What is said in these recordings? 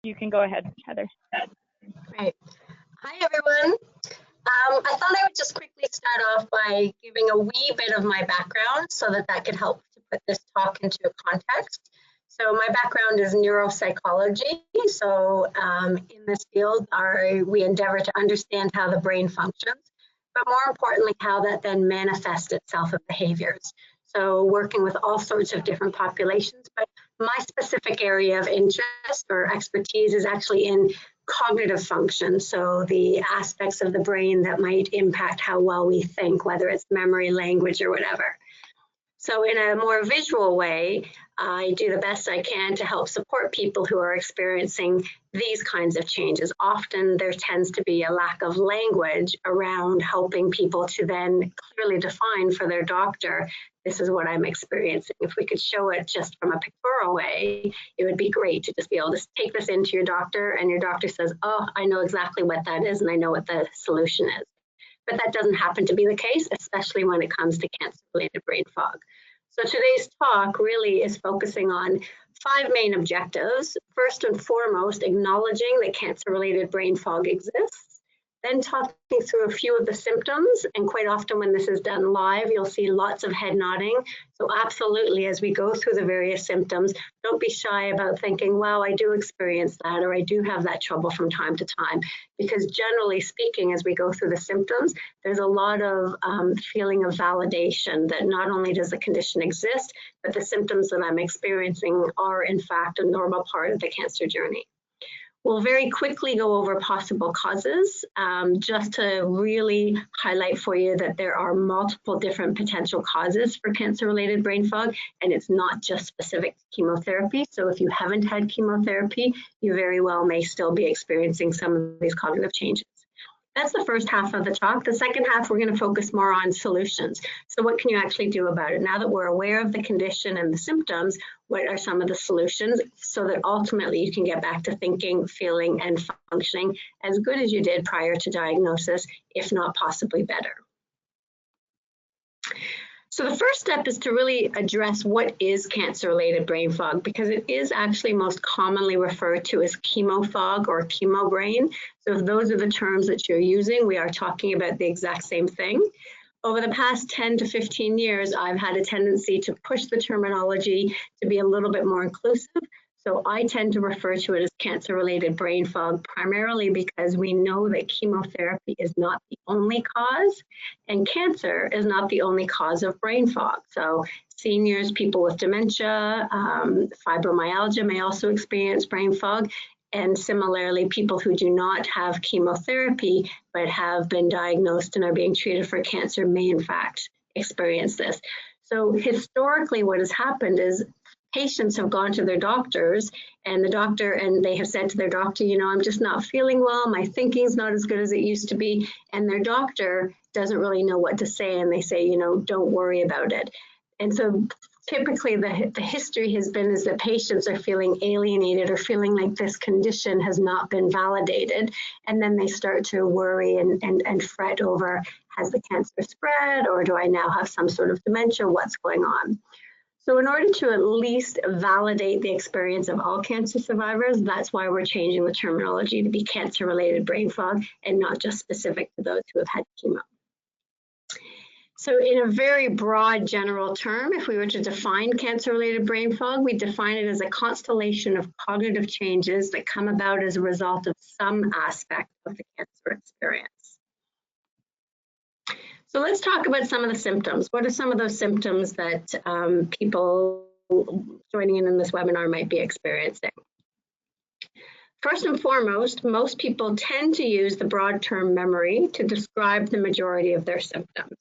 you can go ahead, Heather. Great. Hi, everyone. I thought I would just quickly start off by giving a wee bit of my background so that could help to put this talk into a context. So my background is neuropsychology. So in this field, we endeavor to understand how the brain functions, but more importantly, how that then manifests itself in behaviors. So working with all sorts of different populations, but my specific area of interest or expertise is actually in cognitive function. So the aspects of the brain that might impact how well we think, whether it's memory, language, or whatever. So in a more visual way, I do the best I can to help support people who are experiencing these kinds of changes. Often there tends to be a lack of language around helping people to then clearly define for their doctor, this is what I'm experiencing. If we could show it just from a pictorial way, it would be great to just be able to take this into your doctor and your doctor says, oh, I know exactly what that is and I know what the solution is. But that doesn't happen to be the case, especially when it comes to cancer-related brain fog. So today's talk really is focusing on 5 main objectives. First and foremost, acknowledging that cancer-related brain fog exists. Then talking through a few of the symptoms, and quite often when this is done live, you'll see lots of head nodding. So absolutely, as we go through the various symptoms, don't be shy about thinking, wow, I do experience that, or I do have that trouble from time to time. Because generally speaking, as we go through the symptoms, there's a lot of feeling of validation that not only does the condition exist, but the symptoms that I'm experiencing are in fact a normal part of the cancer journey. We'll very quickly go over possible causes, just to really highlight for you that there are multiple different potential causes for cancer-related brain fog, and it's not just specific to chemotherapy. So if you haven't had chemotherapy, you very well may still be experiencing some of these cognitive changes. That's the first half of the talk. The second half, we're going to focus more on solutions. So what can you actually do about it? Now that we're aware of the condition and the symptoms, what are some of the solutions so that ultimately you can get back to thinking, feeling, and functioning as good as you did prior to diagnosis, if not possibly better. So the first step is to really address what is cancer-related brain fog, because it is actually most commonly referred to as chemo fog or chemo brain. So if those are the terms that you're using, we are talking about the exact same thing. Over the past 10 to 15 years, I've had a tendency to push the terminology to be a little bit more inclusive. So I tend to refer to it as cancer-related brain fog, primarily because we know that chemotherapy is not the only cause, and cancer is not the only cause of brain fog. So seniors, people with dementia, fibromyalgia may also experience brain fog. And similarly, people who do not have chemotherapy but have been diagnosed and are being treated for cancer may in fact experience this. So historically, what has happened is patients have gone to their doctors and they have said to their doctor, you know, I'm just not feeling well, my thinking's not as good as it used to be, and their doctor doesn't really know what to say, and they say, you know, don't worry about it. And so typically the history has been is that patients are feeling alienated or feeling like this condition has not been validated, and then they start to worry and fret over, has the cancer spread, or do I now have some sort of dementia, what's going on? So in order to at least validate the experience of all cancer survivors, that's why we're changing the terminology to be cancer-related brain fog and not just specific to those who have had chemo. So in a very broad general term, if we were to define cancer-related brain fog, we define it as a constellation of cognitive changes that come about as a result of some aspect of the cancer experience. So let's talk about some of the symptoms. What are some of those symptoms that people joining in this webinar might be experiencing? First and foremost, most people tend to use the broad term memory to describe the majority of their symptoms.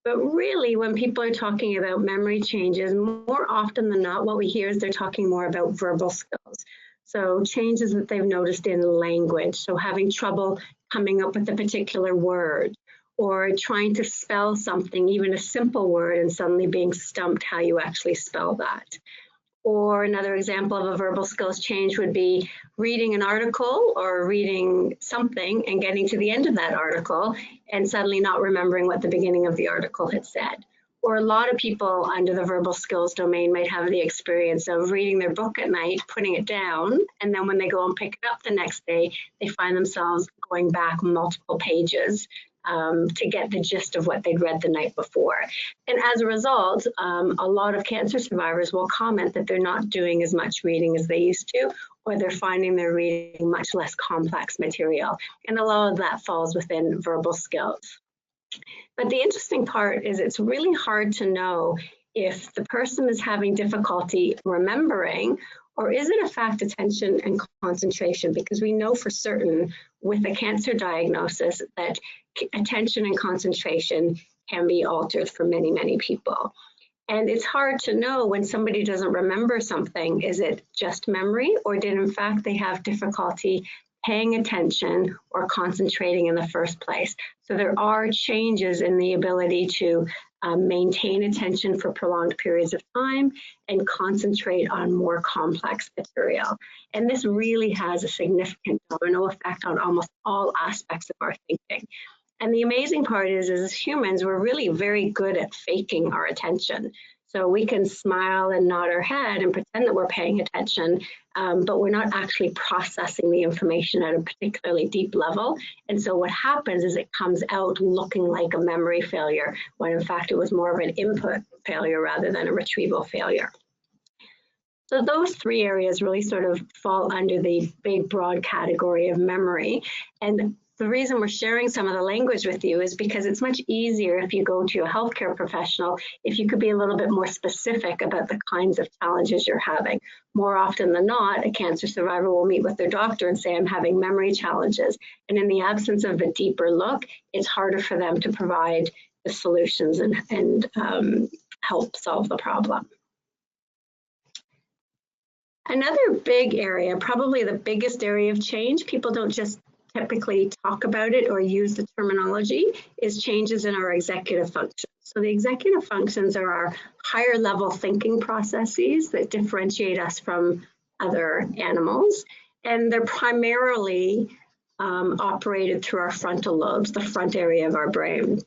But really, when people are talking about memory changes, more often than not, what we hear is they're talking more about verbal skills. So changes that they've noticed in language. So having trouble coming up with a particular word, or trying to spell something, even a simple word, and suddenly being stumped how you actually spell that. Or another example of a verbal skills change would be reading an article or reading something and getting to the end of that article and suddenly not remembering what the beginning of the article had said. Or a lot of people under the verbal skills domain might have the experience of reading their book at night, putting it down, and then when they go and pick it up the next day, they find themselves going back multiple pages to get the gist of what they'd read the night before. And as a result, a lot of cancer survivors will comment that they're not doing as much reading as they used to, or they're finding they're reading much less complex material. And a lot of that falls within verbal skills. But the interesting part is it's really hard to know if the person is having difficulty remembering, or is it a fact attention and concentration? Because we know for certain with a cancer diagnosis that attention and concentration can be altered for many, many people. And it's hard to know when somebody doesn't remember something, is it just memory, or did in fact they have difficulty paying attention or concentrating in the first place? So there are changes in the ability to maintain attention for prolonged periods of time and concentrate on more complex material. And this really has a significant domino effect on almost all aspects of our thinking. And the amazing part is as humans, we're really very good at faking our attention. So we can smile and nod our head and pretend that we're paying attention, but we're not actually processing the information at a particularly deep level. And so what happens is it comes out looking like a memory failure, when in fact it was more of an input failure rather than a retrieval failure. So those three areas really sort of fall under the big broad category of memory. And the reason we're sharing some of the language with you is because it's much easier if you go to a healthcare professional, if you could be a little bit more specific about the kinds of challenges you're having. More often than not, a cancer survivor will meet with their doctor and say, I'm having memory challenges. And in the absence of a deeper look, it's harder for them to provide the solutions and help solve the problem. Another big area, probably the biggest area of change, people don't just typically talk about it or use the terminology, is changes in our executive functions. So the executive functions are our higher level thinking processes that differentiate us from other animals. And they're primarily operated through our frontal lobes, the front area of our brain.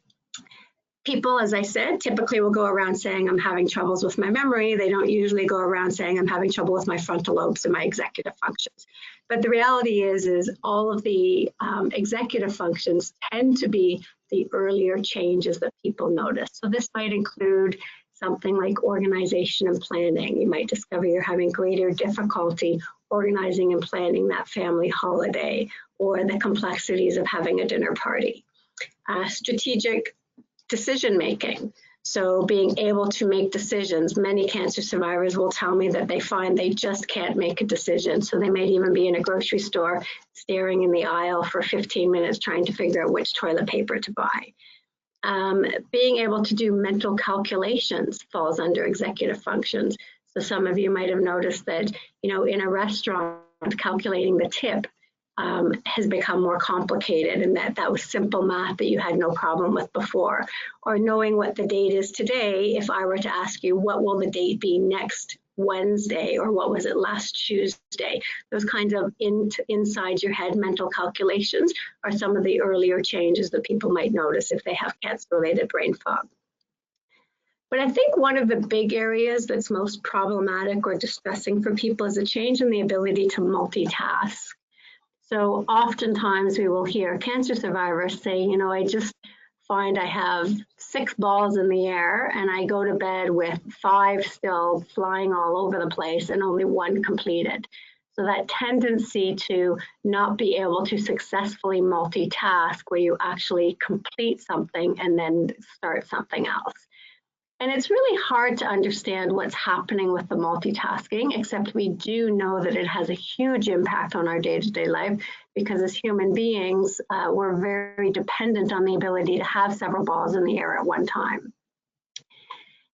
People, as I said, typically will go around saying I'm having troubles with my memory. They don't usually go around saying I'm having trouble with my frontal lobes and my executive functions. But the reality is all of the executive functions tend to be the earlier changes that people notice. So this might include something like organization and planning. You might discover you're having greater difficulty organizing and planning that family holiday, or the complexities of having a dinner party. Strategic decision making. So being able to make decisions. Many cancer survivors will tell me that they find they just can't make a decision. So they may even be in a grocery store staring in the aisle for 15 minutes trying to figure out which toilet paper to buy. Being able to do mental calculations falls under executive functions. So some of you might have noticed that, you know, in a restaurant, calculating the tip has become more complicated, and that was simple math that you had no problem with before. Or knowing what the date is today, if I were to ask you, what will the date be next Wednesday, or what was it last Tuesday? Those kinds of inside your head mental calculations are some of the earlier changes that people might notice if they have cancer-related brain fog. But I think one of the big areas that's most problematic or distressing for people is a change in the ability to multitask. So oftentimes we will hear cancer survivors say, you know, I just find I have 6 balls in the air and I go to bed with 5 still flying all over the place and only 1 completed. So that tendency to not be able to successfully multitask, where you actually complete something and then start something else. And it's really hard to understand what's happening with the multitasking, except we do know that it has a huge impact on our day-to-day life, because as human beings, we're very dependent on the ability to have several balls in the air at one time.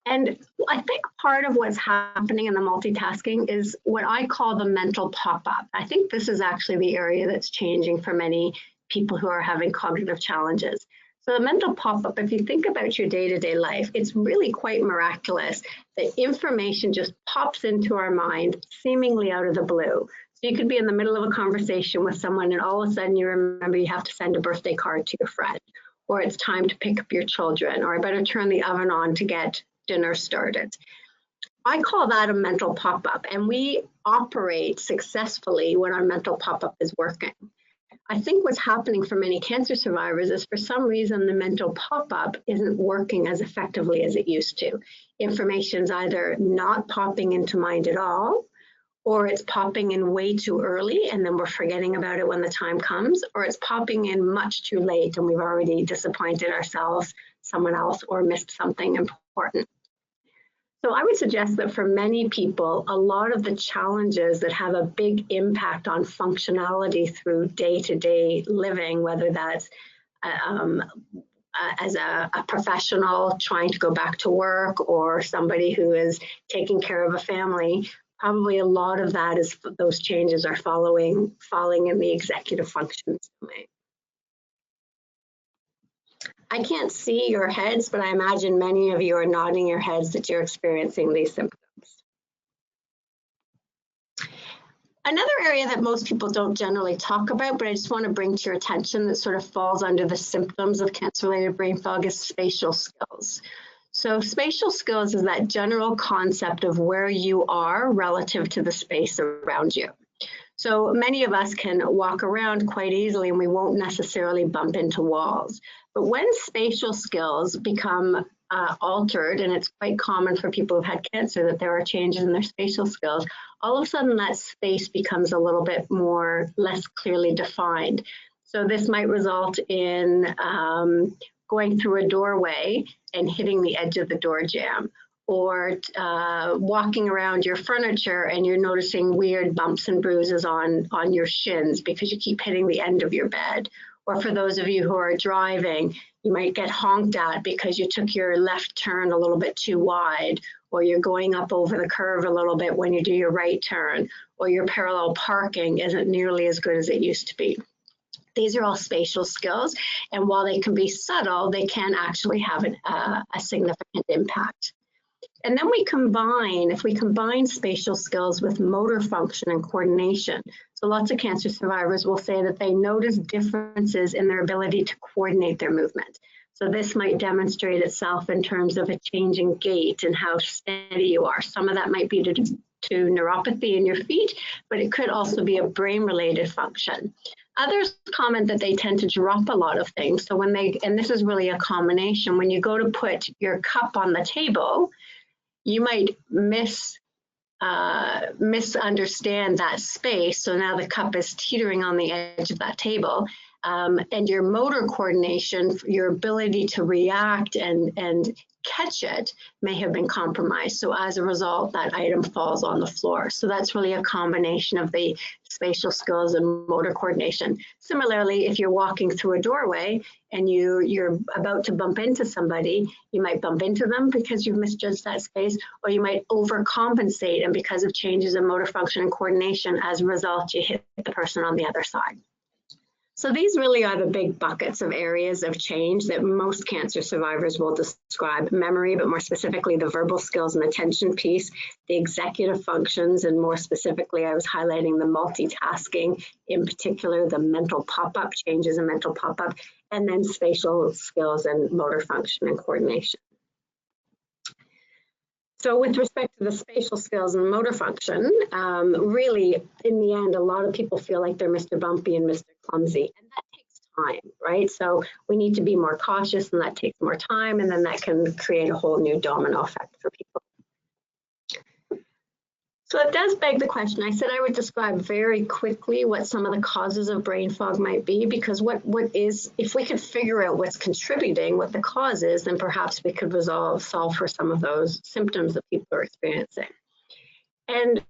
And I think part of what's happening in the multitasking is what I call the mental pop-up. I think this is actually the area that's changing for many people who are having cognitive challenges. So the mental pop-up, if you think about your day-to-day life, it's really quite miraculous that information just pops into our mind seemingly out of the blue. So you could be in the middle of a conversation with someone and all of a sudden you remember you have to send a birthday card to your friend. or it's time to pick up your children, or I better turn the oven on to get dinner started. I call that a mental pop-up, and we operate successfully when our mental pop-up is working. I think what's happening for many cancer survivors is for some reason the mental pop-up isn't working as effectively as it used to. Information's either not popping into mind at all, or it's popping in way too early and then we're forgetting about it when the time comes, or it's popping in much too late and we've already disappointed ourselves, someone else, or missed something important. So I would suggest that for many people, a lot of the challenges that have a big impact on functionality through day-to-day living, whether that's as a professional trying to go back to work or somebody who is taking care of a family, probably a lot of that is those changes are falling in the executive functions domain. I can't see your heads, but I imagine many of you are nodding your heads that you're experiencing these symptoms. Another area that most people don't generally talk about, but I just want to bring to your attention that sort of falls under the symptoms of cancer-related brain fog is spatial skills. So spatial skills is that general concept of where you are relative to the space around you. So many of us can walk around quite easily and we won't necessarily bump into walls. But when spatial skills become altered, and it's quite common for people who've had cancer that there are changes in their spatial skills, all of a sudden that space becomes a little bit less clearly defined. So this might result in going through a doorway and hitting the edge of the door jamb, or walking around your furniture and you're noticing weird bumps and bruises on your shins because you keep hitting the end of your bed. Or for those of you who are driving, you might get honked at because you took your left turn a little bit too wide, or you're going up over the curve a little bit when you do your right turn, or your parallel parking isn't nearly as good as it used to be. These are all spatial skills, and while they can be subtle, they can actually have a significant impact. And then if we combine spatial skills with motor function and coordination. So lots of cancer survivors will say that they notice differences in their ability to coordinate their movement. So this might demonstrate itself in terms of a change in gait and how steady you are. Some of that might be to neuropathy in your feet, but it could also be a brain-related function. Others comment that they tend to drop a lot of things. So and this is really a combination, when you go to put your cup on the table, you might misunderstand that space. So now the cup is teetering on the edge of that table. And your motor coordination, your ability to react and catch it may have been compromised. So as a result, that item falls on the floor. So that's really a combination of the spatial skills and motor coordination. Similarly, if you're walking through a doorway and you're about to bump into somebody, you might bump into them because you've misjudged that space, or you might overcompensate, and because of changes in motor function and coordination, as a result, you hit the person on the other side. So these really are the big buckets of areas of change that most cancer survivors will describe: memory, but more specifically the verbal skills and attention piece, the executive functions, and more specifically, I was highlighting the multitasking, in particular, the mental pop-up, changes in mental pop-up, and then spatial skills and motor function and coordination. So with respect to the spatial skills and motor function, really, in the end, a lot of people feel like they're Mr. Bumpy and Mr. Clumsy, and that takes time, right? So we need to be more cautious, and that takes more time, and then that can create a whole new domino effect for people. So it does beg the question. I said I would describe very quickly what some of the causes of brain fog might be, because if we could figure out what's contributing, what the cause is, then perhaps we could solve for some of those symptoms that people are experiencing. And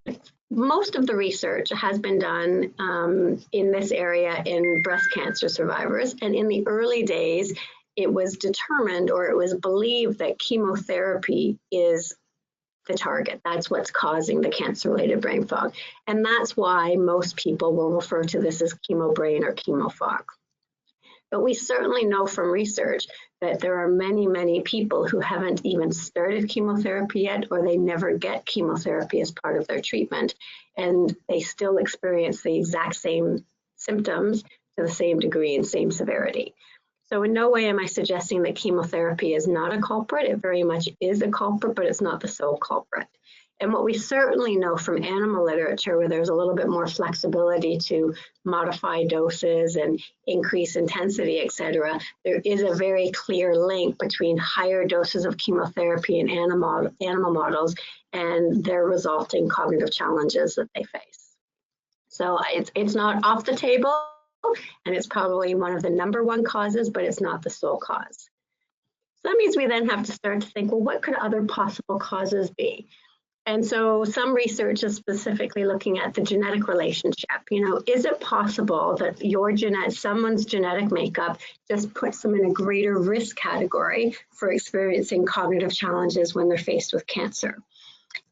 most of the research has been done in this area in breast cancer survivors. And in the early days, it was determined, or it was believed, that chemotherapy is the target. That's what's causing the cancer-related brain fog. And that's why most people will refer to this as chemo brain or chemo fog. But we certainly know from research that there are many, many people who haven't even started chemotherapy yet, or they never get chemotherapy as part of their treatment, and they still experience the exact same symptoms to the same degree and same severity. So in no way am I suggesting that chemotherapy is not a culprit. It very much is a culprit, but it's not the sole culprit. And what we certainly know from animal literature, where there's a little bit more flexibility to modify doses and increase intensity, et cetera, there is a very clear link between higher doses of chemotherapy in animal models and their resulting cognitive challenges that they face. So it's not off the table, and it's probably one of the #1 causes, but it's not the sole cause. So that means we then have to start to think, well, what could other possible causes be? And so some research is specifically looking at the genetic relationship. You know, is it possible that someone's genetic makeup just puts them in a greater risk category for experiencing cognitive challenges when they're faced with cancer?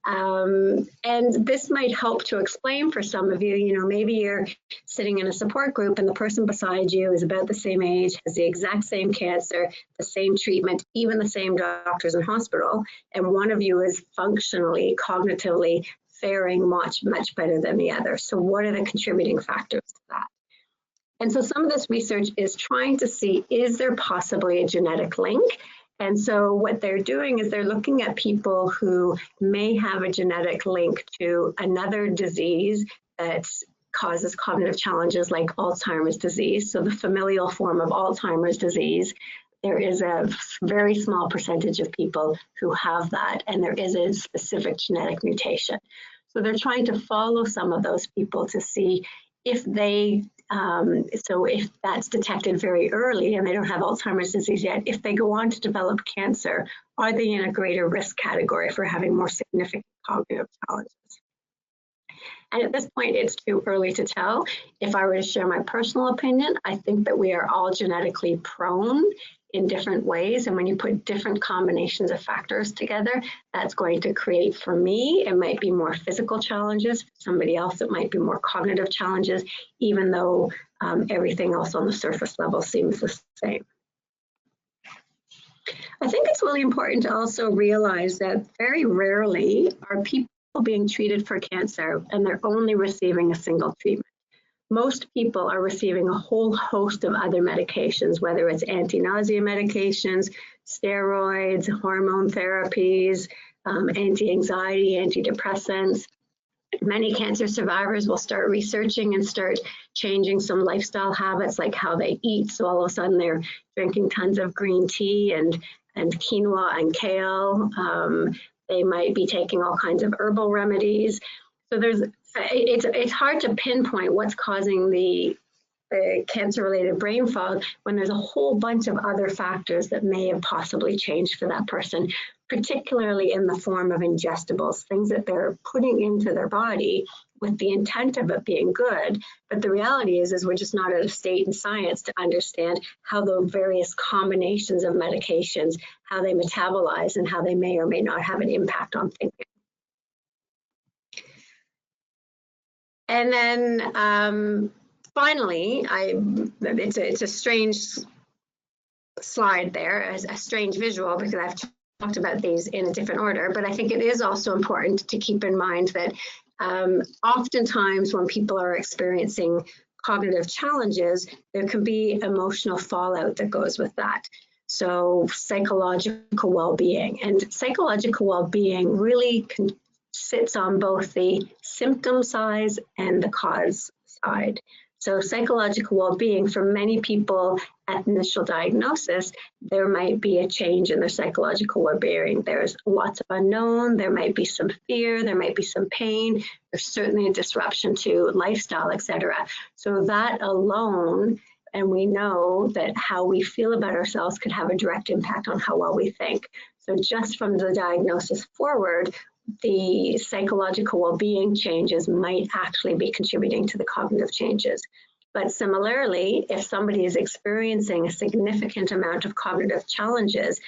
And this might help to explain for some of you, you know, maybe you're sitting in a support group and the person beside you is about the same age, has the exact same cancer, the same treatment, even the same doctors in hospital, and one of you is functionally, cognitively faring much, much better than the other. So what are the contributing factors to that? And so some of this research is trying to see, is there possibly a genetic link? And so what they're doing is they're looking at people who may have a genetic link to another disease that causes cognitive challenges like Alzheimer's disease. So the familial form of Alzheimer's disease, there is a very small percentage of people who have that, and there is a specific genetic mutation. So they're trying to follow some of those people to see if they so if that's detected very early and they don't have Alzheimer's disease yet, if they go on to develop cancer, are they in a greater risk category for having more significant cognitive challenges? And at this point, it's too early to tell. If I were to share my personal opinion, I think that we are all genetically prone in different ways. And when you put different combinations of factors together, that's going to create, for me, it might be more physical challenges. For somebody else, it might be more cognitive challenges, even though everything else on the surface level seems the same. I think it's really important to also realize that very rarely are people being treated for cancer and they're only receiving a single treatment. Most people are receiving a whole host of other medications, whether it's anti-nausea medications, steroids, hormone therapies, anti-anxiety, antidepressants. Many cancer survivors will start researching and start changing some lifestyle habits, like how they eat. So all of a sudden they're drinking tons of green tea and quinoa and kale. They might be taking all kinds of herbal remedies. So it's hard to pinpoint what's causing the cancer-related brain fog when there's a whole bunch of other factors that may have possibly changed for that person, particularly in the form of ingestibles, things that they're putting into their body with the intent of it being good. But the reality is we're just not at a state in science to understand how the various combinations of medications, how they metabolize and how they may or may not have an impact on thinking. And then finally, it's a strange slide there, as a strange visual, because I've talked about these in a different order, but I think it is also important to keep in mind that oftentimes when people are experiencing cognitive challenges, there can be emotional fallout that goes with that. So psychological well-being, and psychological well-being really sits on both the symptom side and the cause side. So psychological well-being, for many people at initial diagnosis, there might be a change in their psychological well-being. There's lots of unknown, there might be some fear, there might be some pain, there's certainly a disruption to lifestyle, etc. So that alone, and we know that how we feel about ourselves could have a direct impact on how well we think. So just from the diagnosis forward, the psychological well-being changes might actually be contributing to the cognitive changes. But similarly, if somebody is experiencing a significant amount of cognitive challenges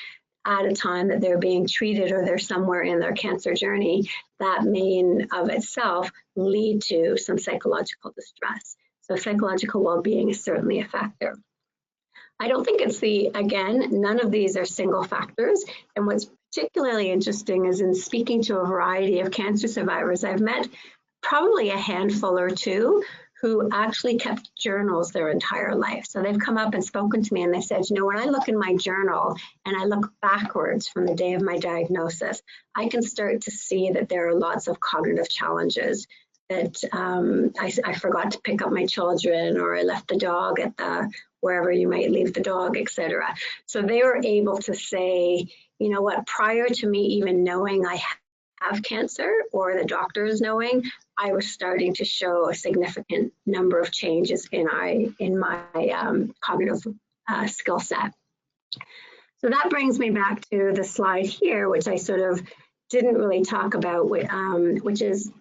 at a time that they're being treated or they're somewhere in their cancer journey, that may in of itself lead to some psychological distress. So psychological well-being is certainly a factor. I don't think it's again, none of these are single factors. And what's particularly interesting is in speaking to a variety of cancer survivors, I've met probably a handful or two who actually kept journals their entire life. So they've come up and spoken to me and they said, you know, when I look in my journal and I look backwards from the day of my diagnosis, I can start to see that there are lots of cognitive challenges, that I forgot to pick up my children, or I left the dog at the wherever you might leave the dog, etc. So they were able to say, you know what, prior to me even knowing I have cancer, or the doctors knowing, I was starting to show a significant number of changes in my cognitive skill set. So that brings me back to the slide here, which I sort of didn't really talk about, which is,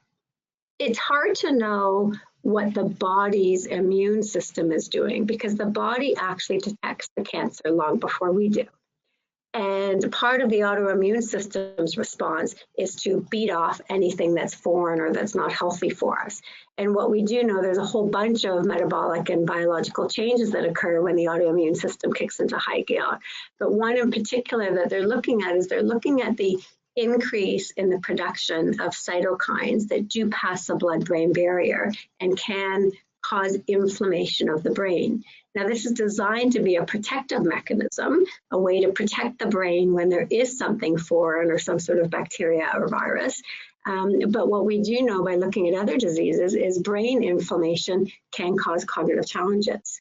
it's hard to know what the body's immune system is doing, because the body actually detects the cancer long before we do. And part of the autoimmune system's response is to beat off anything that's foreign or that's not healthy for us. And what we do know, there's a whole bunch of metabolic and biological changes that occur when the autoimmune system kicks into high gear. But one in particular that they're looking at is they're looking at the increase in the production of cytokines that do pass the blood-brain barrier and can cause inflammation of the brain. Now, this is designed to be a protective mechanism, a way to protect the brain when there is something foreign or some sort of bacteria or virus. But what we do know by looking at other diseases is brain inflammation can cause cognitive challenges.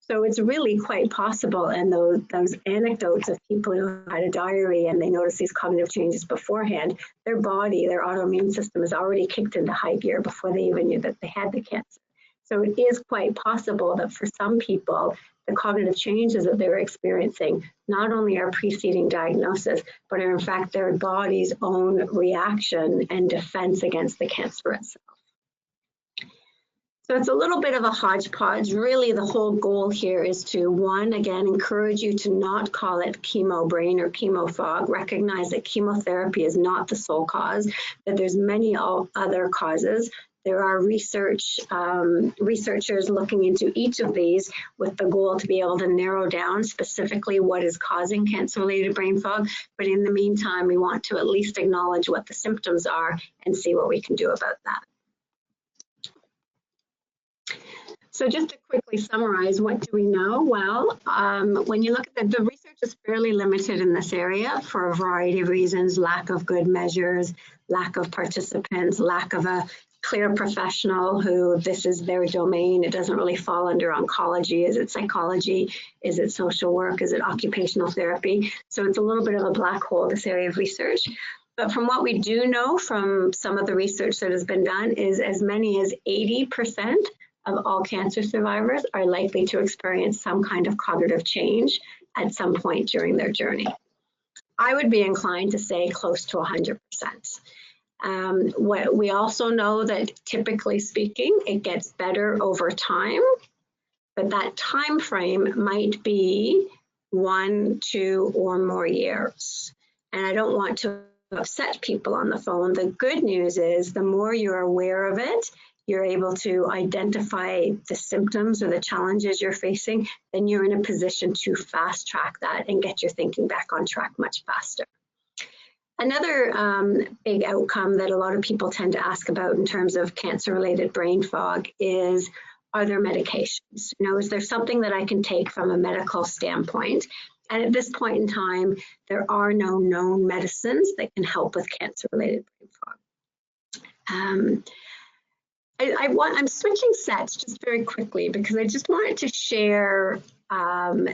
So it's really quite possible, and those anecdotes of people who had a diary and they notice these cognitive changes beforehand, their body, their autoimmune system is already kicked into high gear before they even knew that they had the cancer. So it is quite possible that for some people, the cognitive changes that they're experiencing not only are preceding diagnosis, but are in fact their body's own reaction and defense against the cancer itself. So it's a little bit of a hodgepodge. Really, the whole goal here is to, one, again, encourage you to not call it chemo brain or chemo fog. Recognize that chemotherapy is not the sole cause, that there's many other causes. There are researchers looking into each of these with the goal to be able to narrow down specifically what is causing cancer-related brain fog. But in the meantime, we want to at least acknowledge what the symptoms are and see what we can do about that. So just to quickly summarize, what do we know? Well, when you look at the research is fairly limited in this area for a variety of reasons: lack of good measures, lack of participants, lack of a clear professional who this is their domain. It doesn't really fall under oncology. Is it psychology? Is it social work? Is it occupational therapy? So it's a little bit of a black hole, this area of research. But from what we do know from some of the research that has been done is as many as 80% of all cancer survivors are likely to experience some kind of cognitive change at some point during their journey. I would be inclined to say close to 100%. What we also know that typically speaking, it gets better over time, but that time frame might be 1, 2, or more years. And I don't want to upset people on the phone. The good news is the more you're aware of it, you're able to identify the symptoms or the challenges you're facing, then you're in a position to fast track that and get your thinking back on track much faster. Another big outcome that a lot of people tend to ask about in terms of cancer-related brain fog is, are there medications? You know, is there something that I can take from a medical standpoint? And at this point in time, there are no known medicines that can help with cancer-related brain fog. I'm switching sets just very quickly because I just wanted to share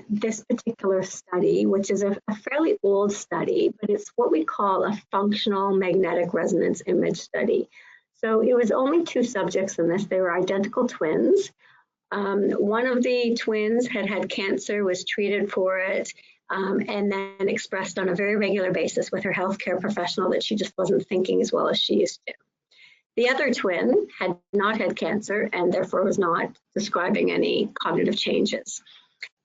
this particular study, which is a fairly old study, but it's what we call a functional magnetic resonance image study. So it was only 2 subjects in this. They were identical twins. One of the twins had cancer, was treated for it, and then expressed on a very regular basis with her healthcare professional that she just wasn't thinking as well as she used to. The other twin had not had cancer and therefore was not describing any cognitive changes.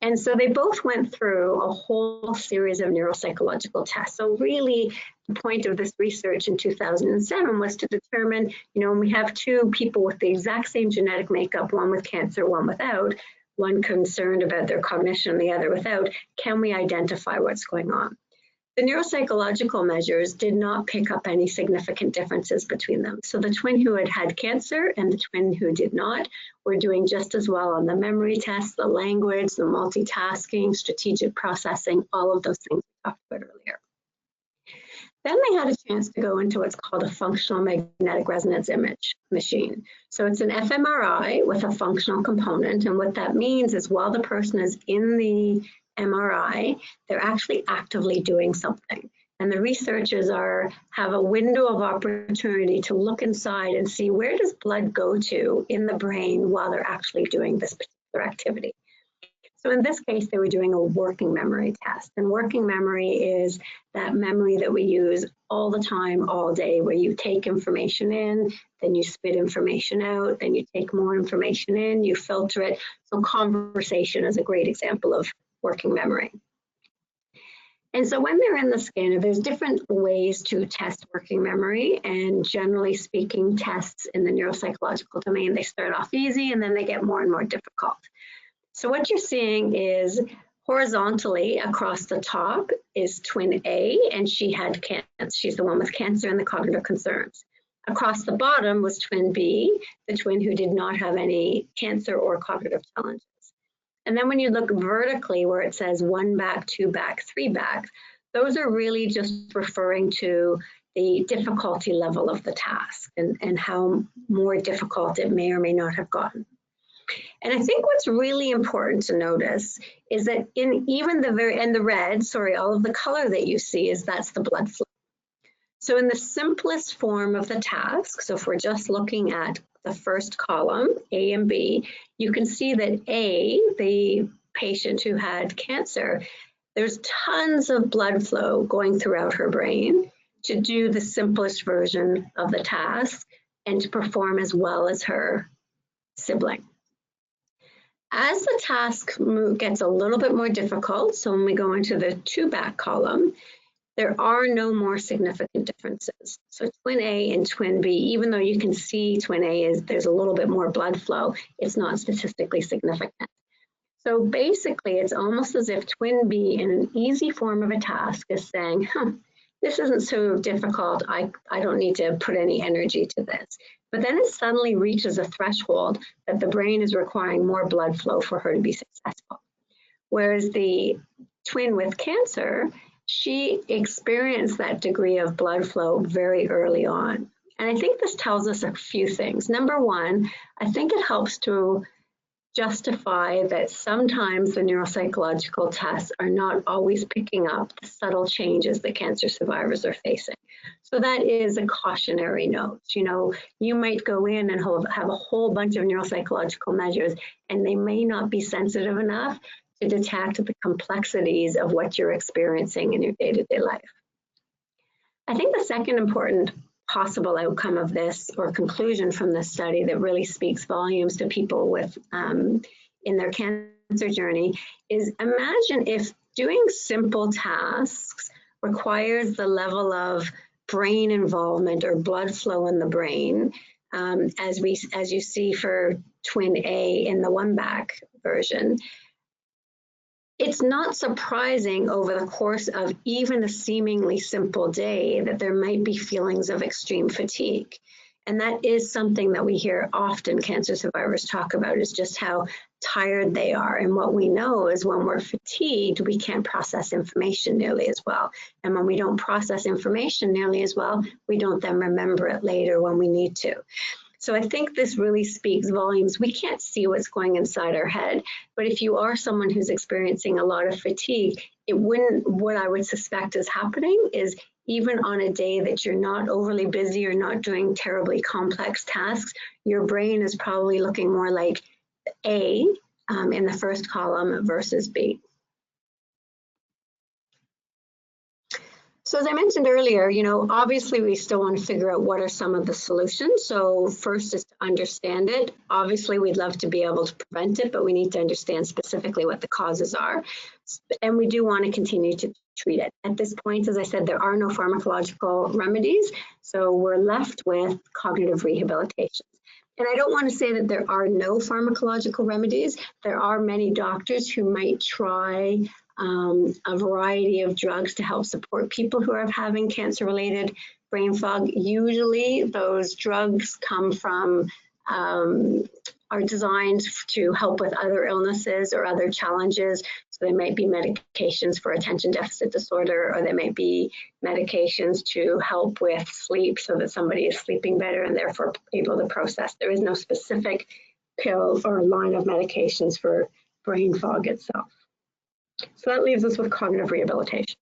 And so they both went through a whole series of neuropsychological tests. So really, the point of this research in 2007 was to determine, you know, when we have 2 people with the exact same genetic makeup, one with cancer, one without, one concerned about their cognition, the other without, can we identify what's going on? The neuropsychological measures did not pick up any significant differences between them. So the twin who had cancer and the twin who did not were doing just as well on the memory tests, the language, the multitasking, strategic processing, all of those things we talked about earlier. Then they had a chance to go into what's called a functional magnetic resonance image machine. So it's an fMRI with a functional component. And what that means is while the person is in the MRI, they're actually actively doing something. And the researchers have a window of opportunity to look inside and see where does blood go to in the brain while they're actually doing this particular activity. So in this case, they were doing a working memory test. And working memory is that memory that we use all the time, all day, where you take information in, then you spit information out, then you take more information in, you filter it. So conversation is a great example of working memory. And so when they're in the scanner, there's different ways to test working memory. And generally speaking, tests in the neuropsychological domain, they start off easy and then they get more and more difficult. So what you're seeing is horizontally across the top is twin A, and she had cancer. She's the one with cancer and the cognitive concerns. Across the bottom was twin B, the twin who did not have any cancer or cognitive challenges. And then when you look vertically where it says 1 back, 2 back, 3 back, those are really just referring to the difficulty level of the task and how more difficult it may or may not have gotten. And I think what's really important to notice is that in even the red, all of the color that you see that's the blood flow. So in the simplest form of the task, so if we're just looking at the first column, A and B, you can see that A, the patient who had cancer, there's tons of blood flow going throughout her brain to do the simplest version of the task and to perform as well as her sibling. As the task gets a little bit more difficult, so when we go into the 2 back column, there are no more significant differences. So twin A and twin B, even though you can see twin A there's a little bit more blood flow, it's not statistically significant. So basically, it's almost as if twin B in an easy form of a task is saying, this isn't so difficult, I don't need to put any energy to this. But then it suddenly reaches a threshold that the brain is requiring more blood flow for her to be successful. Whereas the twin with cancer, she experienced that degree of blood flow very early on. And I think this tells us a few things. Number one, I think it helps to justify that sometimes the neuropsychological tests are not always picking up the subtle changes that cancer survivors are facing. So that is a cautionary note. You know, you might go in and have a whole bunch of neuropsychological measures, and they may not be sensitive enough to detect the complexities of what you're experiencing in your day-to-day life. I think the second important possible outcome of this or conclusion from this study that really speaks volumes to people with in their cancer journey is imagine if doing simple tasks requires the level of brain involvement or blood flow in the brain as you see for twin A in the 1 back version. It's not surprising over the course of even a seemingly simple day that there might be feelings of extreme fatigue. And that is something that we hear often cancer survivors talk about, is just how tired they are. And what we know is when we're fatigued, we can't process information nearly as well. And when we don't process information nearly as well, we don't then remember it later when we need to. So I think this really speaks volumes. We can't see what's going inside our head, but if you are someone who's experiencing a lot of fatigue, what I would suspect is happening is even on a day that you're not overly busy or not doing terribly complex tasks, your brain is probably looking more like A in the first column versus B. So as I mentioned earlier, you know, obviously we still want to figure out what are some of the solutions. So first is to understand it. Obviously, we'd love to be able to prevent it, but we need to understand specifically what the causes are. And we do want to continue to treat it. At this point, as I said, there are no pharmacological remedies. So we're left with cognitive rehabilitation. And I don't want to say that there are no pharmacological remedies. There are many doctors who might try a variety of drugs to help support people who are having cancer-related brain fog. Usually those drugs come from, are designed to help with other illnesses or other challenges. So they might be medications for attention deficit disorder, or they might be medications to help with sleep so that somebody is sleeping better and therefore able to process. There is no specific pill or line of medications for brain fog itself. So that leaves us with cognitive rehabilitation.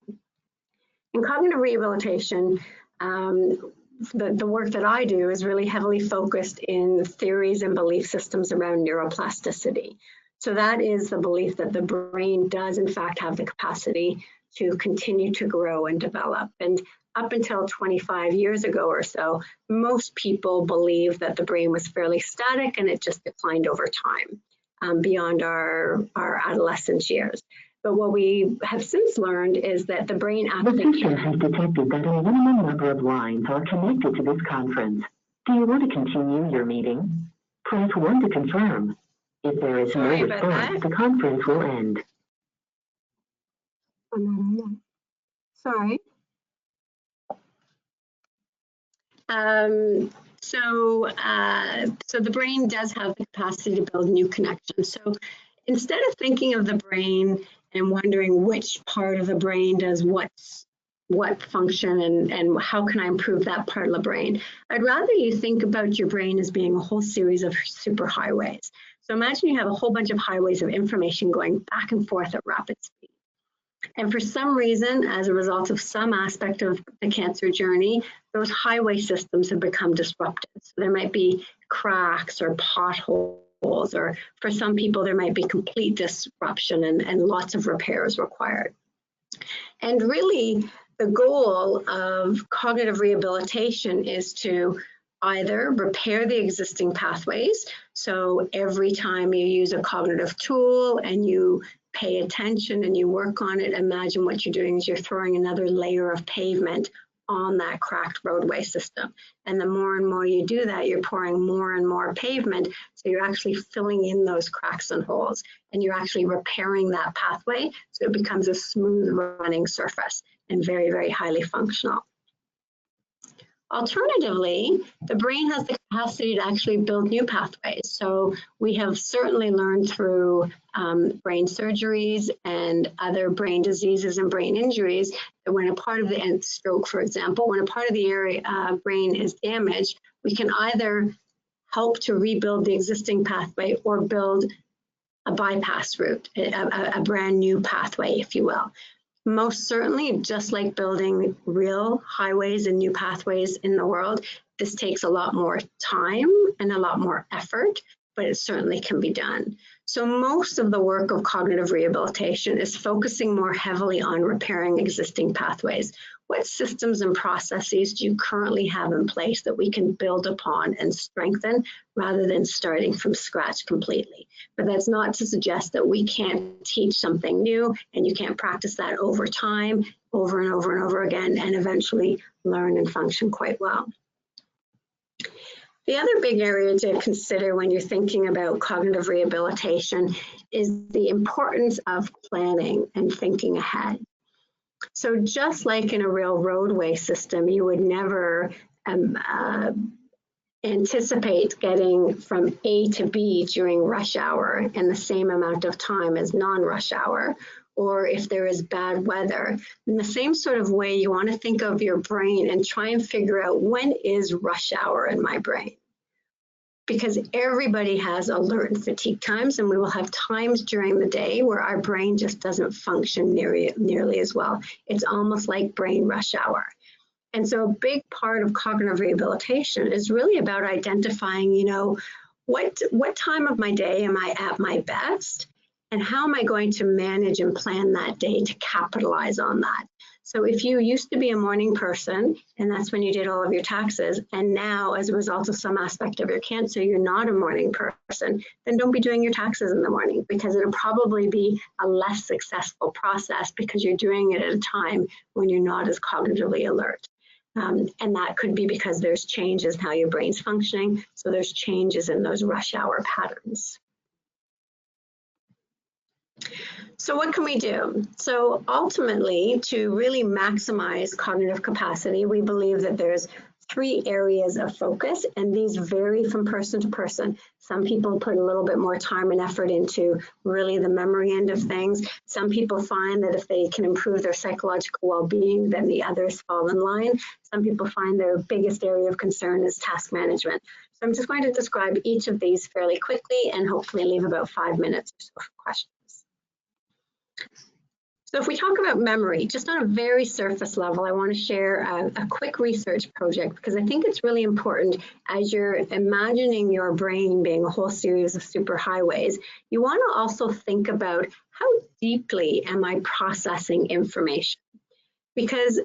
In cognitive rehabilitation, the work that I do is really heavily focused in theories and belief systems around neuroplasticity. So that is the belief that the brain does in fact have the capacity to continue to grow and develop. And up until 25 years ago or so, most people believed that the brain was fairly static and it just declined over time beyond our adolescence years. But what we have since learned is that the brain actually The system has detected that a minimum number of lines are connected to this conference. Do you want to continue your meeting? Press 1 to confirm. If there is no response, the conference will end. Sorry. So the brain does have the capacity to build new connections. So instead of thinking of the brain and wondering which part of the brain does what function and how can I improve that part of the brain, I'd rather you think about your brain as being a whole series of superhighways. So imagine you have a whole bunch of highways of information going back and forth at rapid speed. And for some reason, as a result of some aspect of the cancer journey, those highway systems have become disrupted. So there might be cracks or potholes, or for some people, there might be complete disruption and lots of repairs required. And really, the goal of cognitive rehabilitation is to either repair the existing pathways. So every time you use a cognitive tool and you pay attention and you work on it, imagine what you're doing is you're throwing another layer of pavement on that cracked roadway system. And the more and more you do that, you're pouring more and more pavement. So you're actually filling in those cracks and holes, and you're actually repairing that pathway. So it becomes a smooth running surface and very, very highly functional. Alternatively, the brain has the capacity to actually build new pathways. So we have certainly learned through brain surgeries and other brain diseases and brain injuries that when a part of the stroke, for example, when a part of the area brain is damaged, we can either help to rebuild the existing pathway or build a bypass route, a brand new pathway, if you will. Most certainly, just like building real highways and new pathways in the world, this takes a lot more time and a lot more effort, but it certainly can be done. So most of the work of cognitive rehabilitation is focusing more heavily on repairing existing pathways. What systems and processes do you currently have in place that we can build upon and strengthen rather than starting from scratch completely? But that's not to suggest that we can't teach something new and you can't practice that over time, over and over and over again, and eventually learn and function quite well. The other big area to consider when you're thinking about cognitive rehabilitation is the importance of planning and thinking ahead. So just like in a real roadway system, you would never anticipate getting from A to B during rush hour in the same amount of time as non-rush hour, or if there is bad weather. In the same sort of way, you want to think of your brain and try and figure out when is rush hour in my brain. Because everybody has alert and fatigue times, and we will have times during the day where our brain just doesn't function nearly as well. It's almost like brain rush hour. And so a big part of cognitive rehabilitation is really about identifying, what time of my day am I at my best, and how am I going to manage and plan that day to capitalize on that? So if you used to be a morning person, and that's when you did all of your taxes, and now as a result of some aspect of your cancer, you're not a morning person, then don't be doing your taxes in the morning, because it'll probably be a less successful process because you're doing it at a time when you're not as cognitively alert. And that could be because there's changes in how your brain's functioning, so there's changes in those rush hour patterns. So what can we do? So ultimately, to really maximize cognitive capacity, we believe that there's 3 areas of focus, and these vary from person to person. Some people put a little bit more time and effort into really the memory end of things. Some people find that if they can improve their psychological well-being, then the others fall in line. Some people find their biggest area of concern is task management. So I'm just going to describe each of these fairly quickly and hopefully leave about 5 minutes or so for questions. So if we talk about memory, just on a very surface level, I want to share a quick research project because I think it's really important as you're imagining your brain being a whole series of superhighways. You want to also think about how deeply am I processing information? Because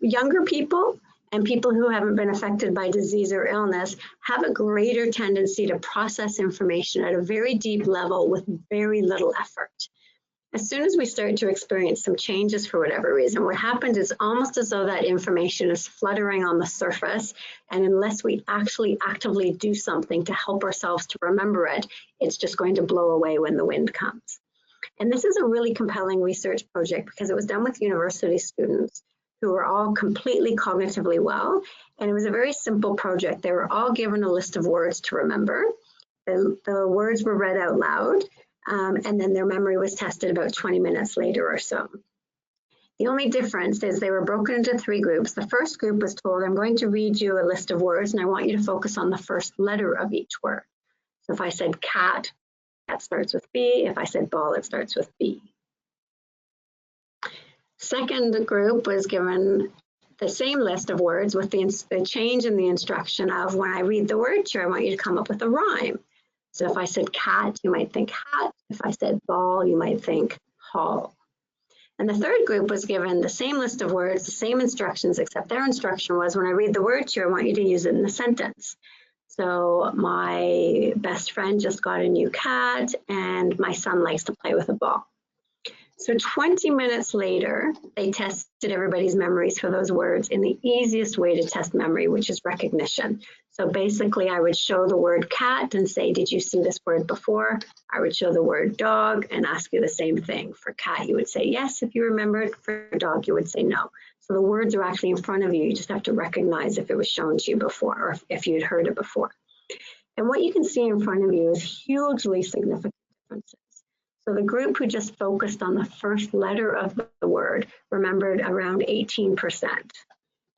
younger people and people who haven't been affected by disease or illness have a greater tendency to process information at a very deep level with very little effort. As soon as we start to experience some changes for whatever reason, what happens is almost as though that information is fluttering on the surface, and unless we actually actively do something to help ourselves to remember it, it's just going to blow away when the wind comes. And this is a really compelling research project because it was done with university students who were all completely cognitively well, and it was a very simple project. They were all given a list of words to remember. The words were read out loud. And then their memory was tested about 20 minutes later or so. The only difference is they were broken into 3 groups. The first group was told, I'm going to read you a list of words and I want you to focus on the first letter of each word. So if I said cat, that starts with B. If I said ball, it starts with B. Second group was given the same list of words with the change in the instruction of when I read the word to you, I want you to come up with a rhyme. So if I said cat, you might think hat. If I said ball, you might think hall. And the third group was given the same list of words, the same instructions, except their instruction was when I read the word to you, I want you to use it in a sentence. So my best friend just got a new cat and my son likes to play with a ball. So 20 minutes later, they tested everybody's memories for those words in the easiest way to test memory, which is recognition. So basically, I would show the word cat and say, did you see this word before? I would show the word dog and ask you the same thing. For cat, you would say yes if you remembered. For dog, you would say no. So the words are actually in front of you. You just have to recognize if it was shown to you before or if you had heard it before. And what you can see in front of you is hugely significant differences. So the group who just focused on the first letter of the word remembered around 18%.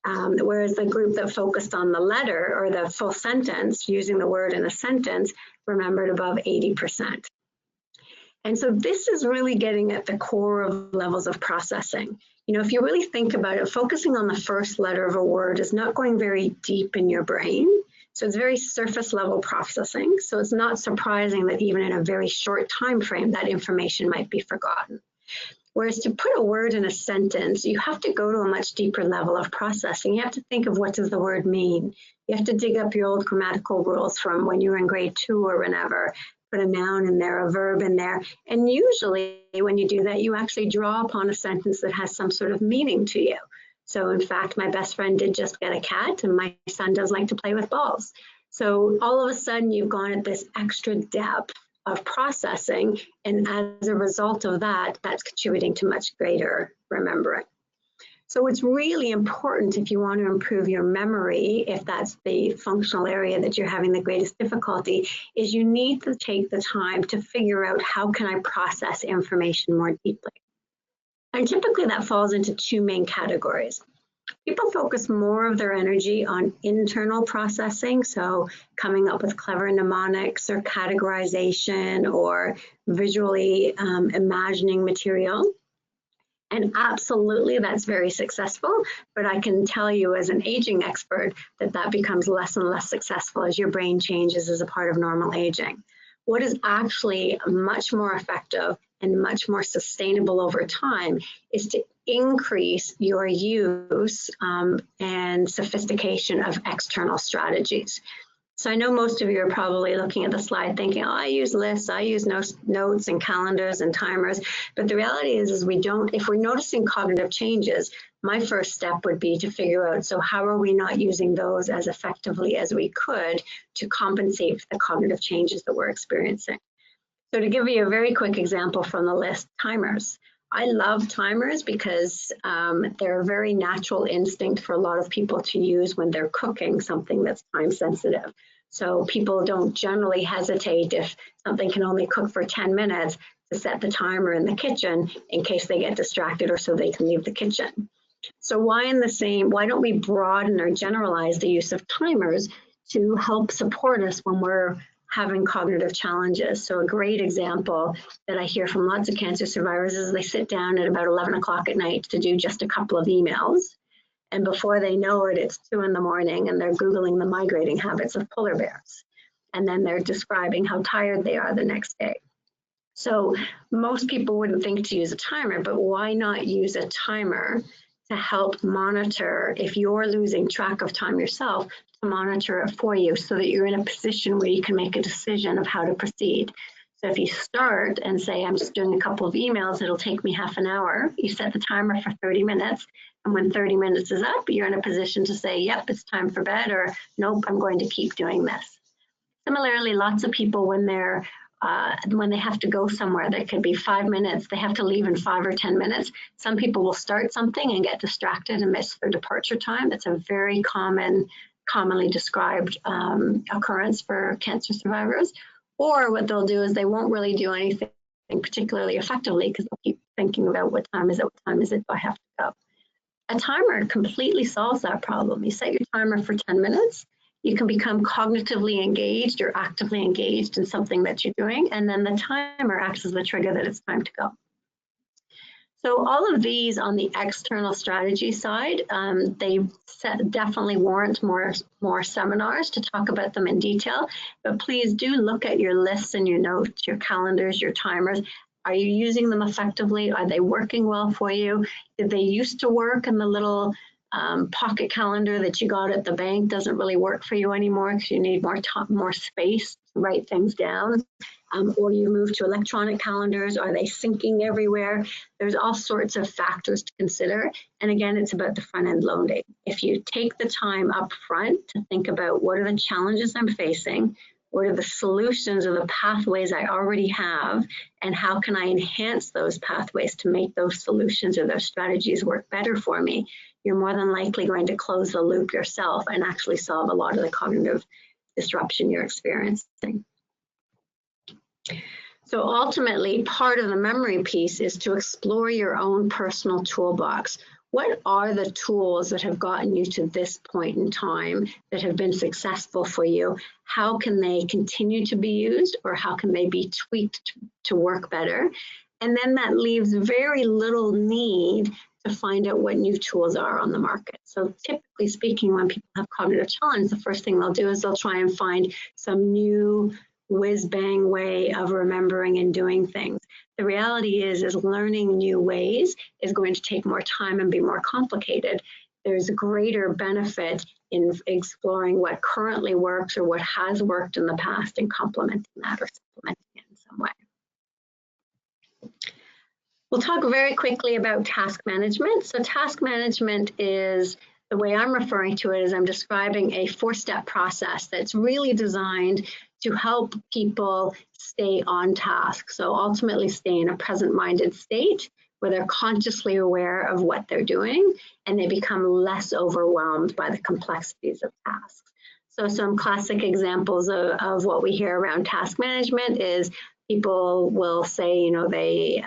Whereas the group that focused on the letter or the full sentence, using the word in a sentence, remembered above 80%. And so this is really getting at the core of levels of processing. You know, if you really think about it, focusing on the first letter of a word is not going very deep in your brain. So it's very surface level processing. So it's not surprising that even in a very short time frame, that information might be forgotten. Whereas to put a word in a sentence, you have to go to a much deeper level of processing. You have to think of what does the word mean. You have to dig up your old grammatical rules from when you were in grade 2 or whenever, put a noun in there, a verb in there. And usually when you do that, you actually draw upon a sentence that has some sort of meaning to you. So in fact, my best friend did just get a cat and my son does like to play with balls. So all of a sudden you've gone at this extra depth of processing, and as a result of that, that's contributing to much greater remembering. So it's really important if you want to improve your memory, if that's the functional area that you're having the greatest difficulty, is you need to take the time to figure out how can I process information more deeply. And typically that falls into 2 main categories. People focus more of their energy on internal processing, so coming up with clever mnemonics or categorization or visually imagining material. And absolutely, that's very successful, but I can tell you as an aging expert that that becomes less and less successful as your brain changes as a part of normal aging. What is actually much more effective and much more sustainable over time is to increase your use and sophistication of external strategies. So I know most of you are probably looking at the slide thinking, oh, I use lists, I use notes and calendars and timers. But the reality is we don't, if we're noticing cognitive changes, my first step would be to figure out, so how are we not using those as effectively as we could to compensate for the cognitive changes that we're experiencing? So to give you a very quick example from the list, timers. I love timers because they're a very natural instinct for a lot of people to use when they're cooking something that's time sensitive. So people don't generally hesitate if something can only cook for 10 minutes to set the timer in the kitchen in case they get distracted or so they can leave the kitchen. So why don't we broaden or generalize the use of timers to help support us when we're having cognitive challenges? So a great example that I hear from lots of cancer survivors is they sit down at about 11 o'clock at night to do just a couple of emails. And before they know it, it's 2 in the morning and they're Googling the migrating habits of polar bears. And then they're describing how tired they are the next day. So most people wouldn't think to use a timer, but why not use a timer to help monitor if you're losing track of time yourself, to monitor it for you so that you're in a position where you can make a decision of how to proceed. So if you start and say, I'm just doing a couple of emails, it'll take me half an hour. You set the timer for 30 minutes. And when 30 minutes is up, you're in a position to say, yep, it's time for bed, or nope, I'm going to keep doing this. Similarly, lots of people when they have to go somewhere, that could be 5 minutes, they have to leave in 5 or 10 minutes. Some people will start something and get distracted and miss their departure time. That's a very commonly described occurrence for cancer survivors. Or what they'll do is they won't really do anything particularly effectively because they'll keep thinking about what time is it, do I have to go? A timer completely solves that problem. You set your timer for 10 minutes. You can become cognitively engaged or actively engaged in something that you're doing, and then the timer acts as the trigger that it's time to go. So all of these on the external strategy side, they definitely warrant more seminars to talk about them in detail, but please do look at your lists and your notes, your calendars, your timers. Are you using them effectively? Are they working well for you? Did they used to work and the little pocket calendar that you got at the bank doesn't really work for you anymore because you need more space to write things down? Or you move to electronic calendars? Are they syncing everywhere? There's all sorts of factors to consider. And again, it's about the front end loading. If you take the time up front to think about what are the challenges I'm facing, what are the solutions or the pathways I already have, and how can I enhance those pathways to make those solutions or those strategies work better for me, you're more than likely going to close the loop yourself and actually solve a lot of the cognitive disruption you're experiencing. So ultimately, part of the memory piece is to explore your own personal toolbox. What are the tools that have gotten you to this point in time that have been successful for you? How can they continue to be used, or how can they be tweaked to work better? And then that leaves very little need to find out what new tools are on the market. So typically speaking, when people have cognitive challenge, the first thing they'll do is they'll try and find some new whiz-bang way of remembering and doing things. The reality is learning new ways is going to take more time and be more complicated. There's a greater benefit in exploring what currently works or what has worked in the past and complementing that or supplementing it in some way. We'll talk very quickly about task management. So task management is, the way I'm referring to it is I'm describing a 4-step process that's really designed to help people stay on task. So ultimately stay in a present-minded state where they're consciously aware of what they're doing and they become less overwhelmed by the complexities of tasks. So some classic examples of what we hear around task management is people will say, you know, they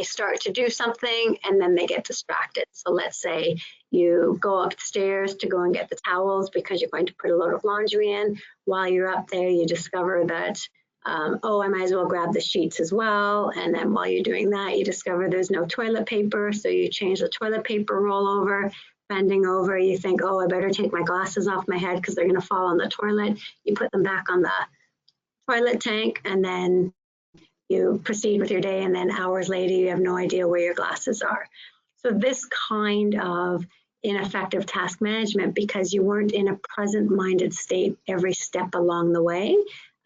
start to do something and then they get distracted. So let's say you go upstairs to go and get the towels because you're going to put a load of laundry in. While you're up there, you discover that, oh, I might as well grab the sheets as well. And then while you're doing that, you discover there's no toilet paper. So you change the toilet paper roll over, bending over, you think, oh, I better take my glasses off my head because they're going to fall on the toilet. You put them back on the toilet tank and then you proceed with your day, and then hours later, you have no idea where your glasses are. So this kind of ineffective task management, because you weren't in a present-minded state every step along the way,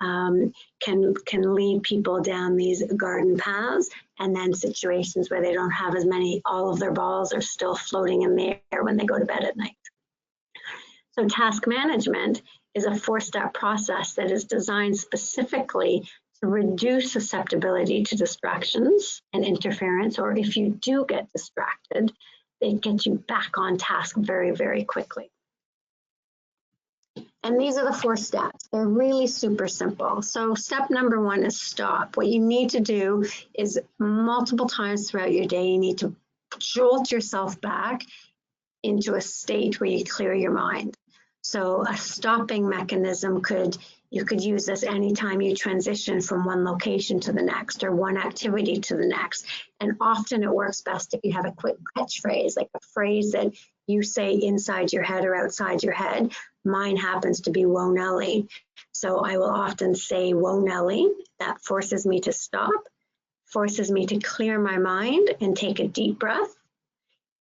can lead people down these garden paths and then situations where they don't have as many, all of their balls are still floating in the air when they go to bed at night. So task management is a 4-step process that is designed specifically to reduce susceptibility to distractions and interference, or if you do get distracted, they get you back on task very, very quickly. And these are the 4 steps. They're really super simple. So step number 1 is stop. What you need to do is multiple times throughout your day, you need to jolt yourself back into a state where you clear your mind. So a stopping mechanism you could use this anytime you transition from one location to the next or one activity to the next. And often it works best if you have a quick catchphrase, like a phrase that you say inside your head or outside your head. Mine happens to be "Whoa, Nelly." So I will often say "Whoa, Nelly." That forces me to stop, forces me to clear my mind and take a deep breath.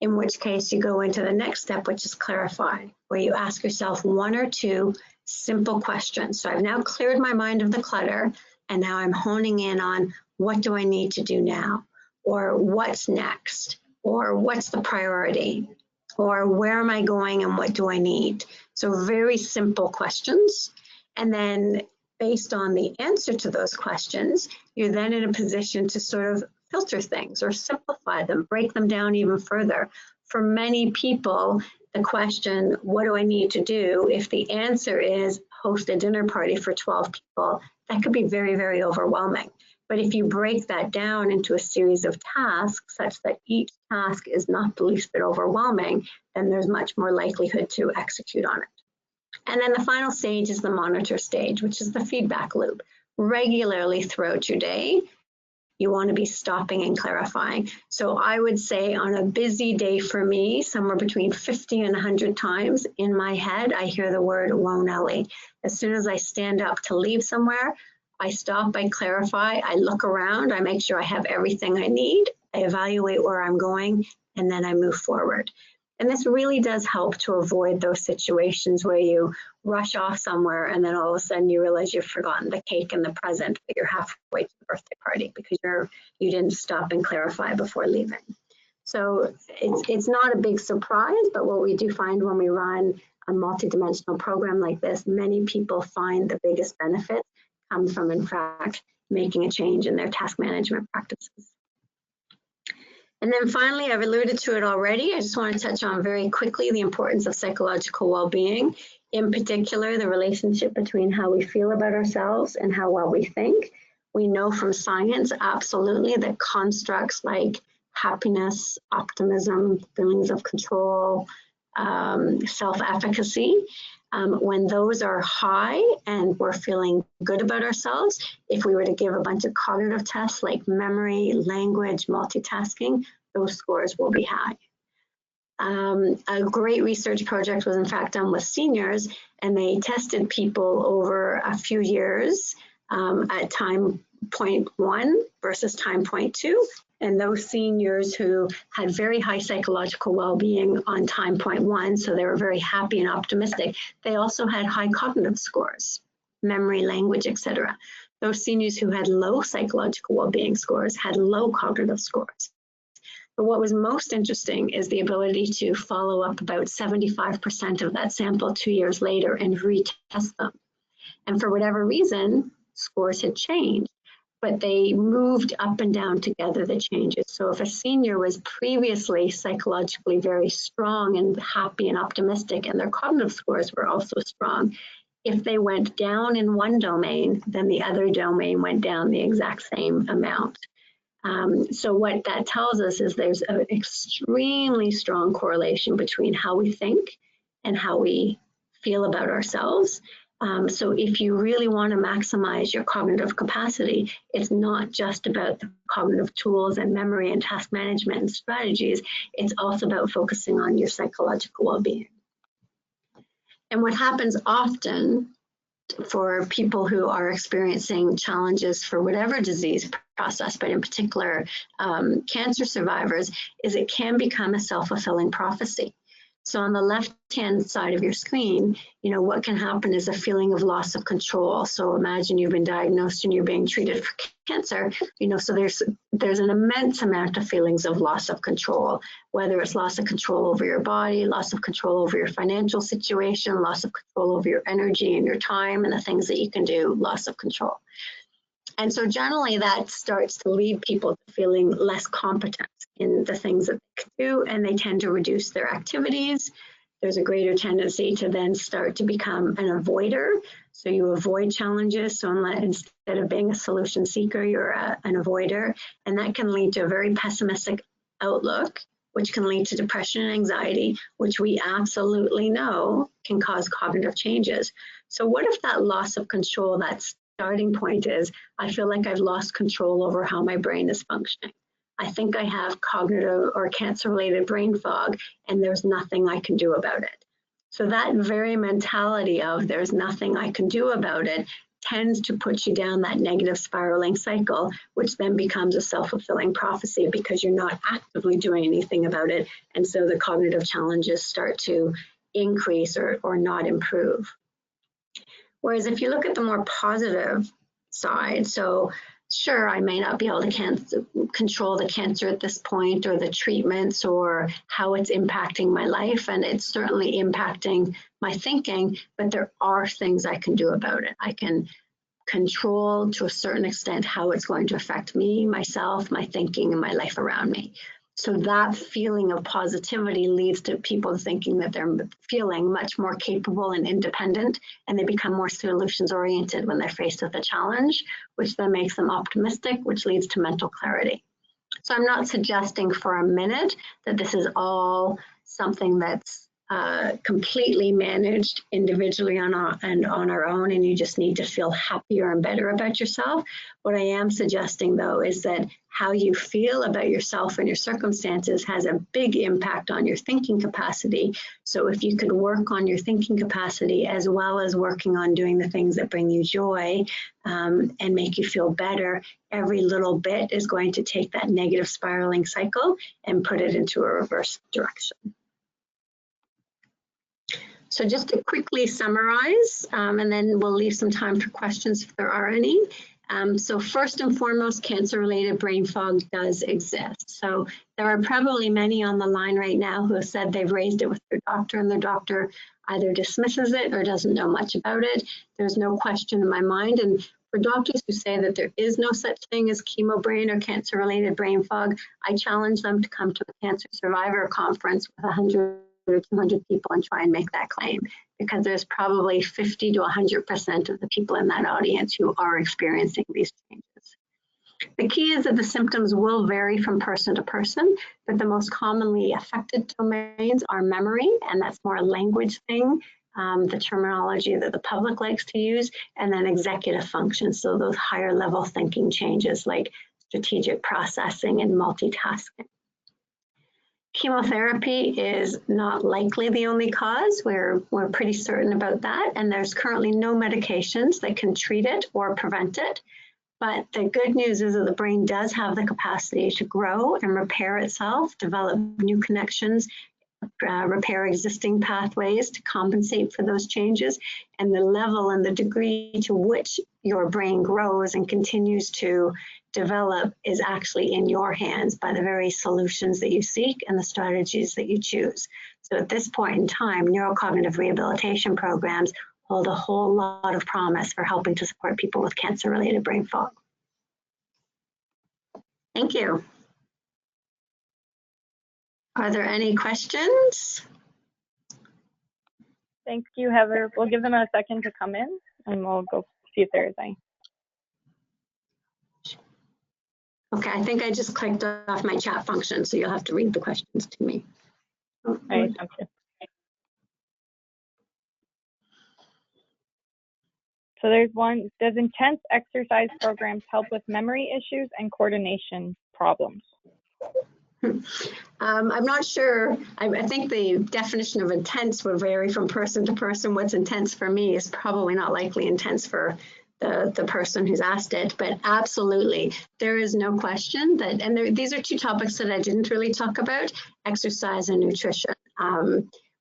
In which case you go into the next step, which is clarify, where you ask yourself 1 or 2 simple questions. So I've now cleared my mind of the clutter, and now I'm honing in on what do I need to do now, or what's next, or what's the priority, or where am I going and what do I need? So very simple questions. And then based on the answer to those questions, you're then in a position to sort of filter things or simplify them, break them down even further. For many people, the question, what do I need to do? If the answer is host a dinner party for 12 people, that could be very, very overwhelming. But if you break that down into a series of tasks such that each task is not the least bit overwhelming, then there's much more likelihood to execute on it. And then the final stage is the monitor stage, which is the feedback loop. Regularly throughout your day, you want to be stopping and clarifying. So I would say on a busy day for me, somewhere between 50 and 100 times in my head, I hear the word "Whoa, Nelly." As soon as I stand up to leave somewhere, I stop, I clarify, I look around, I make sure I have everything I need, I evaluate where I'm going, and then I move forward. And this really does help to avoid those situations where you rush off somewhere and then all of a sudden you realize you've forgotten the cake and the present, but you're halfway to the birthday party because you didn't stop and clarify before leaving. So it's not a big surprise, but what we do find when we run a multidimensional program like this, many people find the biggest benefit comes from, in fact, making a change in their task management practices. And then finally, I've alluded to it already. I just want to touch on very quickly the importance of psychological well-being, in particular, the relationship between how we feel about ourselves and how well we think. We know from science, absolutely, that constructs like happiness, optimism, feelings of control, self-efficacy, when those are high and we're feeling good about ourselves, if we were to give a bunch of cognitive tests like memory, language, multitasking, those scores will be high. A great research project was in fact done with seniors, and they tested people over a few years at time point 1 versus time point 2. And those seniors who had very high psychological well-being on time point 1, so they were very happy and optimistic, they also had high cognitive scores, memory, language, etc. Those seniors who had low psychological well-being scores had low cognitive scores. But what was most interesting is the ability to follow up about 75% of that sample 2 years later and retest them. And for whatever reason, scores had changed, but they moved up and down together, the changes. So if a senior was previously psychologically very strong and happy and optimistic, and their cognitive scores were also strong, if they went down in one domain, then the other domain went down the exact same amount. So what that tells us is there's an extremely strong correlation between how we think and how we feel about ourselves. So if you really want to maximize your cognitive capacity, it's not just about the cognitive tools and memory and task management and strategies. It's also about focusing on your psychological well-being. And what happens often for people who are experiencing challenges for whatever disease process, but in particular cancer survivors, is it can become a self-fulfilling prophecy. So on the left-hand side of your screen, you know, what can happen is a feeling of loss of control. So imagine you've been diagnosed and you're being treated for cancer, you know, so there's an immense amount of feelings of loss of control, whether it's loss of control over your body, loss of control over your financial situation, loss of control over your energy and your time and the things that you can do, loss of control. And so generally that starts to lead people to feeling less competent in the things that they can do, and they tend to reduce their activities. There's a greater tendency to then start to become an avoider. So you avoid challenges. So instead of being a solution seeker, you're an avoider. And that can lead to a very pessimistic outlook, which can lead to depression and anxiety, which we absolutely know can cause cognitive changes. So what if that loss of control, that starting point is, I feel like I've lost control over how my brain is functioning. I think I have cognitive or cancer-related brain fog, and there's nothing I can do about it. So that very mentality of there's nothing I can do about it tends to put you down that negative spiraling cycle, which then becomes a self-fulfilling prophecy because you're not actively doing anything about it. And so the cognitive challenges start to increase or not improve. Whereas if you look at the more positive side, so sure, I may not be able to control the cancer at this point, or the treatments, or how it's impacting my life, and it's certainly impacting my thinking, but there are things I can do about it. I can control to a certain extent how it's going to affect me, myself, my thinking, and my life around me. So that feeling of positivity leads to people thinking that they're feeling much more capable and independent, and they become more solutions oriented when they're faced with a challenge, which then makes them optimistic, which leads to mental clarity. So I'm not suggesting for a minute that this is all something that's completely managed individually on our own, and you just need to feel happier and better about yourself. What I am suggesting, though, is that how you feel about yourself and your circumstances has a big impact on your thinking capacity. So if you could work on your thinking capacity as well as working on doing the things that bring you joy and make you feel better, every little bit is going to take that negative spiraling cycle and put it into a reverse direction. So just to quickly summarize, and then we'll leave some time for questions if there are any. So first and foremost, cancer-related brain fog does exist. So there are probably many on the line right now who have said they've raised it with their doctor, and their doctor either dismisses it or doesn't know much about it. There's no question in my mind. And for doctors who say that there is no such thing as chemo brain or cancer-related brain fog, I challenge them to come to a cancer survivor conference with 100 or 200 people and try and make that claim, because there's probably 50 to 100% of the people in that audience who are experiencing these changes. The key is that the symptoms will vary from person to person, but the most commonly affected domains are memory, and that's more a language thing, the terminology that the public likes to use, and then executive function, so those higher level thinking changes like strategic processing and multitasking. Chemotherapy is not likely the only cause. We're pretty certain about that, and there's currently no medications that can treat it or prevent it. But the good news is that the brain does have the capacity to grow and repair itself, develop new connections, repair existing pathways to compensate for those changes, and the level and the degree to which your brain grows and continues to develop is actually in your hands by the very solutions that you seek and the strategies that you choose. So at this point in time, neurocognitive rehabilitation programs hold a whole lot of promise for helping to support people with cancer-related brain fog. Thank you. Are there any questions? Thank you, Heather. We'll give them a second to come in, and we'll go see if there is any. Okay, I think I just clicked off my chat function, so you'll have to read the questions to me. All right, sounds good. So there's one, does intense exercise programs help with memory issues and coordination problems? I'm not sure. I think the definition of intense would vary from person to person. What's intense for me is probably not likely intense for the person who's asked it, but absolutely, there is no question that, and these are two topics that I didn't really talk about, exercise and nutrition.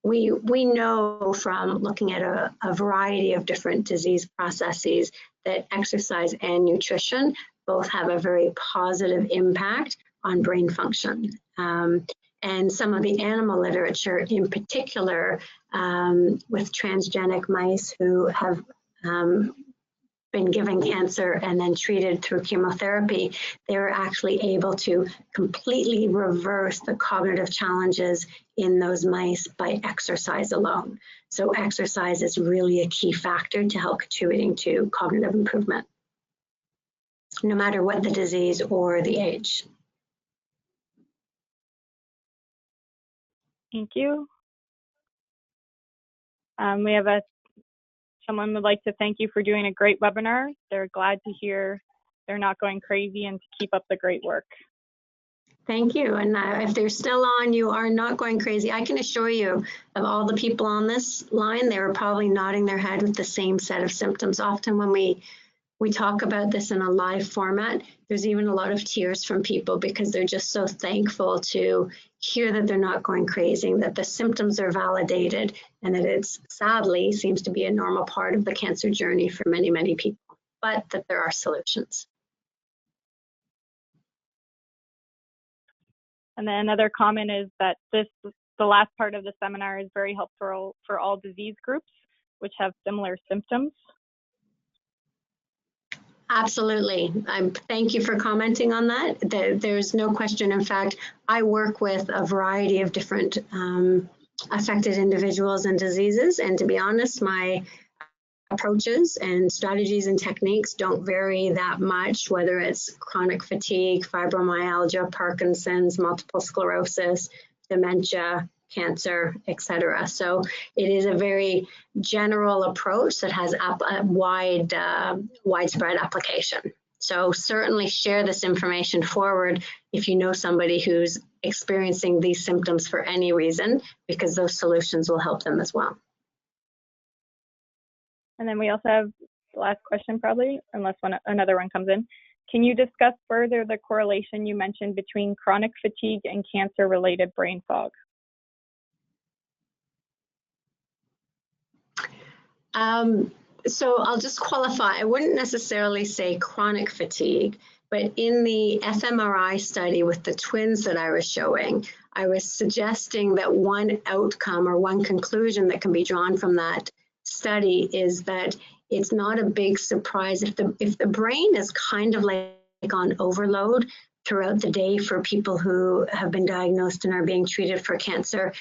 We know from looking at a variety of different disease processes that exercise and nutrition both have a very positive impact on brain function. And some of the animal literature in particular with transgenic mice who have been given cancer and then treated through chemotherapy, they were actually able to completely reverse the cognitive challenges in those mice by exercise alone. So exercise is really a key factor to help contributing to cognitive improvement, no matter what the disease or the age. Thank you. We have someone would like to thank you for doing a great webinar. They're glad to hear they're not going crazy and to keep up the great work. Thank you. And if they're still on, you are not going crazy. I can assure you of all the people on this line, they were probably nodding their head with the same set of symptoms. Often when we talk about this in a live format, there's even a lot of tears from people because they're just so thankful to hear that they're not going crazy, that the symptoms are validated, and that it's sadly seems to be a normal part of the cancer journey for many, many people, but that there are solutions. And then another comment is that the last part of the seminar is very helpful for all disease groups which have similar symptoms. Absolutely. Thank you for commenting on that. There's no question. In fact, I work with a variety of different affected individuals and diseases. And to be honest, my approaches and strategies and techniques don't vary that much, whether it's chronic fatigue, fibromyalgia, Parkinson's, multiple sclerosis, dementia, cancer, etc. So it is a very general approach that has a widespread application. So certainly share this information forward if you know somebody who's experiencing these symptoms for any reason, because those solutions will help them as well. And then we also have the last question probably, unless another one comes in. Can you discuss further the correlation you mentioned between chronic fatigue and cancer-related brain fog? So I'll just qualify. I wouldn't necessarily say chronic fatigue, but in the fMRI study with the twins that I was showing, I was suggesting that one outcome or one conclusion that can be drawn from that study is that it's not a big surprise if the brain is kind of like on overload throughout the day for people who have been diagnosed and are being treated for cancer,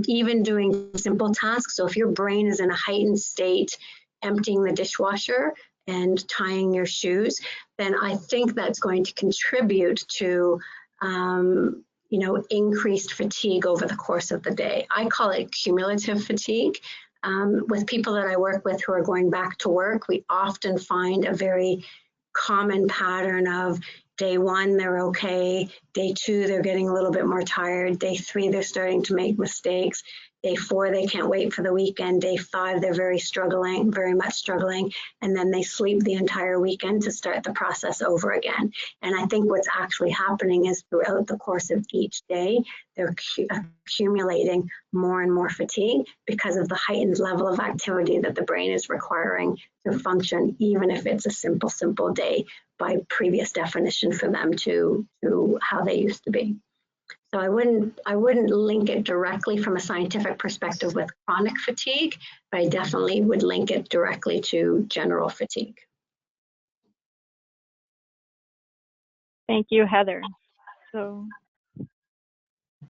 even doing simple tasks. So if your brain is in a heightened state, emptying the dishwasher and tying your shoes, then I think that's going to contribute to increased fatigue over the course of the day. I call it cumulative fatigue. With people that I work with who are going back to work, we often find a very common pattern of day one, they're okay. Day two, they're getting a little bit more tired. Day three, they're starting to make mistakes. Day four, they can't wait for the weekend. Day five, they're very much struggling. And then they sleep the entire weekend to start the process over again. And I think what's actually happening is throughout the course of each day, they're accumulating more and more fatigue because of the heightened level of activity that the brain is requiring to function, even if it's a simple day by previous definition for them to how they used to be. So I wouldn't link it directly from a scientific perspective with chronic fatigue, but I definitely would link it directly to general fatigue. Thank you, Heather. So